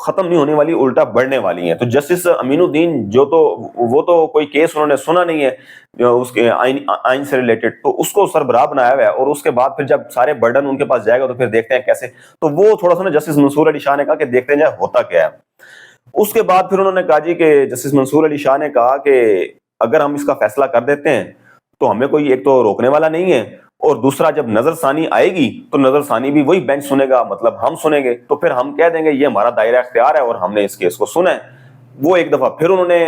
ختم نہیں ہونے والی, الٹا بڑھنے والی ہیں. تو جسٹس امین الدین جو تو وہ تو کوئی کیس انہوں نے سنا نہیں ہے اس کے آئین سے ریلیٹڈ, تو اس کو سربراہ بنایا ہوا ہے, اور اس کے بعد پھر جب سارے برڈن ان کے پاس جائے گا تو پھر دیکھتے ہیں کیسے. تو وہ تھوڑا سا نا جسٹس منصور علی شاہ نے کہا کہ دیکھتے ہیں ہوتا کیا ہے. اس کے بعد پھر انہوں نے کہا جی کہ جسٹس منصور علی شاہ نے کہا کہ اگر ہم اس کا فیصلہ کر دیتے ہیں تو ہمیں کوئی ایک تو روکنے والا نہیں ہے, اور دوسرا جب نظر ثانی آئے گی تو نظر ثانی بھی وہی بینچ سنے گا, مطلب ہم سنیں گے, تو پھر ہم کہہ دیں گے یہ ہمارا دائرہ اختیار ہے اور ہم نے اس کیس کو سنا ہے. وہ ایک دفعہ پھر انہوں نے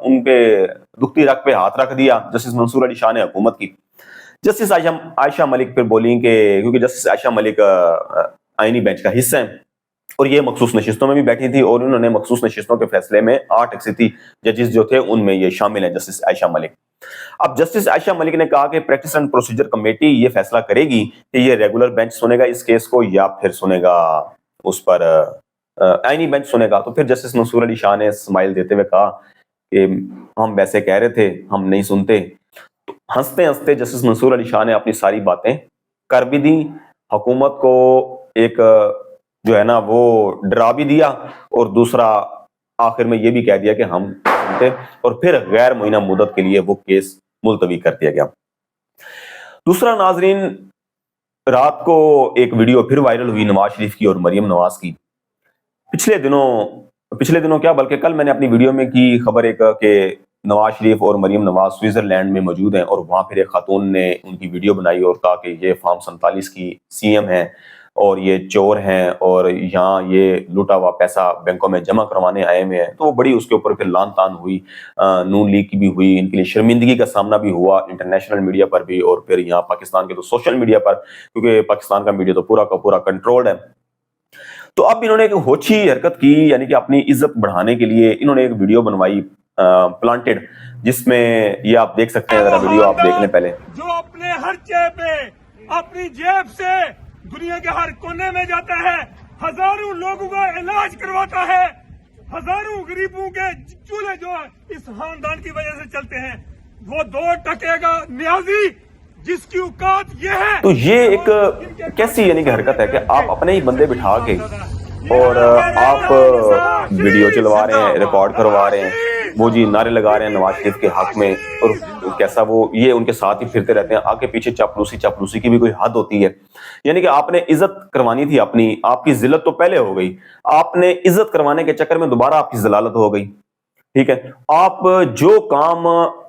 ان کے دکھتی رگ پہ ہاتھ رکھ دیا جسٹس منصور علی شاہ نے حکومت کی. جسٹس عائشہ ملک پھر بولیں کہ کیونکہ جسٹس عائشہ ملک آئینی بینچ کا حصہ ہیں اور یہ مخصوص نشستوں میں بھی بیٹھی تھی, اور انہوں نے مخصوص نشستوں کے فیصلے میں 8 اکثریتی ججز جو تھے ان میں یہ شامل ہیں جسٹس عائشہ ملک. اب جسٹس عائشہ ملک نے کہا کہ پریکٹس اینڈ پروسیجر کمیٹی یہ فیصلہ کرے گی کہ یہ ریگولر بینچ سنے گا اس کیس کو یا پھر سنے گا اس پر آئینی بینچ سنے گا. تو پھر جسٹس منصور علی شاہ نے اسمائل دیتے ہوئے کہا کہ ہم ویسے کہہ رہے تھے, ہم نہیں سنتے. تو ہنستے ہنستے جسٹس منصور علی شاہ نے اپنی ساری باتیں کر بھی دی, حکومت کو ایک جو ہے نا وہ ڈرا بھی دیا, اور دوسرا آخر میں یہ بھی کہہ دیا کہ ہم سنتے, اور پھر غیر معینہ مدت کے لیے وہ کیس ملتوی کر دیا گیا. دوسرا ناظرین, رات کو ایک ویڈیو پھر وائرل ہوئی نواز شریف کی اور مریم نواز کی. پچھلے دنوں کیا بلکہ کل میں نے اپنی ویڈیو میں کی خبر ایک کہ نواز شریف اور مریم نواز سوئٹزرلینڈ میں موجود ہیں, اور وہاں پھر ایک خاتون نے ان کی ویڈیو بنائی اور کہا کہ یہ فارم 47 کی سی ایم ہیں اور یہ چور ہیں اور یہاں یہ لوٹا ہوا پیسہ بینکوں میں جمع کروانے آئے ہوئے ہیں. تو وہ بڑی اس کے اوپر پھر لان تان ہوئی, نون لیگ کی بھی ہوئی, ان کے لیے شرمندگی کا سامنا بھی ہوا انٹرنیشنل میڈیا پر بھی, اور پھر یہاں پاکستان کے تو سوشل میڈیا پر, کیونکہ پاکستان کا میڈیا تو پورا کا پورا کنٹرولڈ ہے. تو اب انہوں نے ایک ہوچی حرکت کی, یعنی کہ اپنی عزت بڑھانے کے لیے انہوں نے ایک ویڈیو بنوائی پلانٹڈ, جس میں یہ آپ دیکھ سکتے ہیں, ذرا ویڈیو آپ دیکھ لیں پہلے. جو اپنے ہر جیب پہ اپنی جیب سے دنیا کے ہر کونے میں جاتا ہے, ہزاروں لوگوں کا علاج کرواتا ہے, ہزاروں غریبوں کے چولہے جو اس خاندان کی وجہ سے چلتے ہیں, وہ 2 ٹکے کا نیازی جس کی اوقات یہ ہے. تو یہ ایک کیسی یعنی کہ حرکت ہے کہ آپ اپنے ہی بندے بٹھا کے اور آپ ویڈیو چلوا رہے ہیں, ریکارڈ کروا رہے ہیں, وہ جی نعرے لگا رہے ہیں نواز شریف کے حق میں, اور کیسا وہ یہ ان کے ساتھ ہی پھرتے رہتے ہیں, آگے پیچھے چاپلوسی کی بھی کوئی حد ہوتی ہے. یعنی کہ آپ نے عزت کروانی تھی اپنی, آپ کی ذلت تو پہلے ہو گئی, آپ نے عزت کروانے کے چکر میں دوبارہ آپ کی ذلالت ہو گئی. ٹھیک ہے, آپ جو کام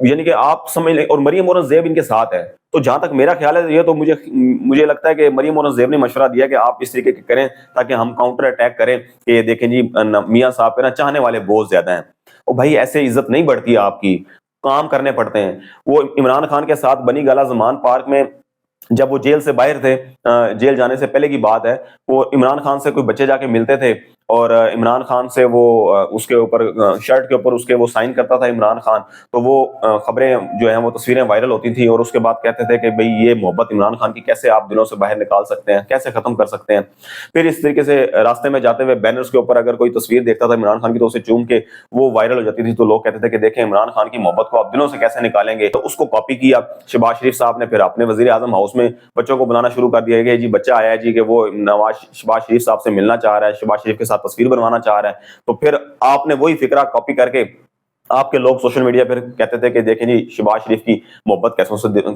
یعنی کہ آپ سمجھ لیں, اور مریم اورنگزیب ان کے ساتھ ہے, تو جہاں تک میرا خیال ہے یہ تو مجھے لگتا ہے کہ مریم اورنگزیب نے مشورہ دیا کہ آپ اس طریقے کے کریں تاکہ ہم کاؤنٹر اٹیک کریں کہ دیکھیں جی میاں صاحب پہ نا چاہنے والے بہت زیادہ ہیں. اور بھائی ایسے عزت نہیں بڑھتی, آپ کی کام کرنے پڑتے ہیں. وہ عمران خان کے ساتھ بنی گالا زمان پارک میں جب وہ جیل سے باہر تھے, جیل جانے سے پہلے کی بات ہے, وہ عمران خان سے کوئی بچے جا کے ملتے تھے, اور عمران خان سے وہ اس کے اوپر شرٹ کے اوپر اس کے وہ سائن کرتا تھا عمران خان. تو وہ خبریں جو ہیں وہ تصویریں وائرل ہوتی تھیں, اور اس کے بعد کہتے تھے کہ بھئی یہ محبت عمران خان کی کیسے آپ دلوں سے باہر نکال سکتے ہیں, کیسے ختم کر سکتے ہیں. پھر اس طریقے سے راستے میں جاتے ہوئے بینرز کے اوپر اگر کوئی تصویر دیکھتا تھا عمران خان کی تو اسے چوم کے وہ وائرل ہو جاتی تھی, تو لوگ کہتے تھے کہ دیکھیں عمران خان کی محبت کو آپ دلوں سے کیسے نکالیں گے. تو اس کو کاپی کیا شہباز شریف صاحب نے, پھر اپنے وزیر اعظم ہاؤس میں بچوں کو بنانا شروع کر دیا کہ جی بچہ آیا ہے جی کہ وہ شہباز شریف صاحب سے ملنا چاہ رہا ہے, شہباز شریف کے ساتھ تصویر بنوانا چاہ رہا ہے. تو پھر آپ نے وہی فکرہ کاپی کر کے آپ کے لوگ سوشل میڈیا پھر کہتے تھے کہ دیکھیں جی شہباز شریف کی محبت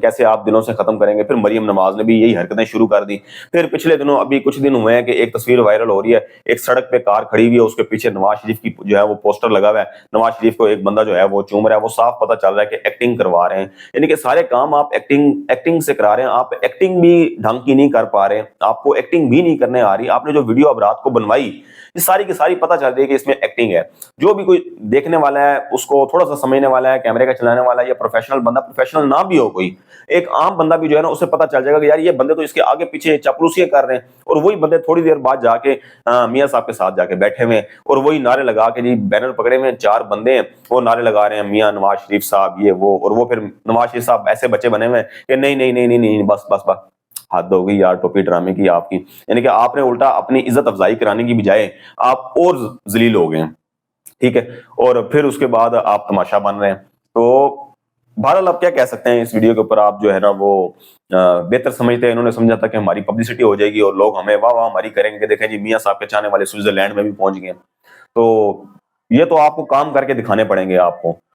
کیسے آپ دلوں سے ختم کریں گے. پھر مریم نواز نے بھی یہی حرکتیں شروع کر دی. پھر پچھلے دنوں ابھی کچھ دن ہوئے ہیں کہ ایک تصویر وائرل ہو رہی ہے, ایک سڑک پہ کار کھڑی ہوئی ہے, اس کے پیچھے نواز شریف کی جو ہے وہ پوسٹر لگا ہوا ہے, نواز شریف کو ایک بندہ جو ہے وہ چوم رہا ہے. وہ صاف پتہ چل رہا ہے کہ ایکٹنگ کروا رہے ہیں, یعنی کہ سارے کام آپ ایکٹنگ سے کرا رہے ہیں. آپ ایکٹنگ بھی ڈھنگ کی نہیں کر پا رہے, آپ کو ایکٹنگ بھی نہیں کرنے آ رہی. آپ نے جو ویڈیو اب رات کو بنوائی یہ ساری کی ساری پتہ چل رہی ہے کہ اس میں ایکٹنگ ہے. جو بھی کوئی دیکھنے والا ہے اس کو تھوڑا سا سمجھنے والا ہے, کیمرے کا چلانے والا ہے, یا پروفیشنل بندہ, پروفیشنل نہ بھی ہو کوئی, ایک عام بندہ بھی جو ہے نا اسے پتہ چل جائے گا کہ یار یہ بندے تو اس کے آگے پیچھے چاپلوسیاں کر رہے ہیں. اور وہی بندے تھوڑی دیر بعد جا کے میاں صاحب کے ساتھ جا کے بیٹھے ہوئے ہیں, اور وہی نعرے لگا کے جی بینر پکڑے ہوئے 4 بندے ہیں, وہ نعرے لگا رہے ہیں میاں نواز شریف صاحب یہ وہ, اور وہ پھر نواز شریف صاحب ایسے بچے بنے ہوئے ہیں کہ نہیں نہیں نہیں نہیں نہیں بس بس بس حد ہو گئی یار ٹوپی ڈرامے کی آپ کی. یعنی کہ آپ نے الٹا اپنی عزت افزائی کرانے کی بجائے آپ اور ذلیل ہو گئے ہیں. ٹھیک ہے, اور پھر اس کے بعد آپ تماشا بن رہے ہیں. تو بہرحال آپ کیا کہہ سکتے ہیں اس ویڈیو کے اوپر, آپ جو ہے نا وہ بہتر سمجھتے ہیں. انہوں نے سمجھا تھا کہ ہماری پبلسٹی ہو جائے گی اور لوگ ہمیں واہ واہ ہماری کریں گے کہ دیکھیں جی میاں صاحب کے چاہنے والے سوئٹزرلینڈ میں بھی پہنچ گئے. تو یہ تو آپ کو کام کر کے دکھانے پڑیں گے آپ کو.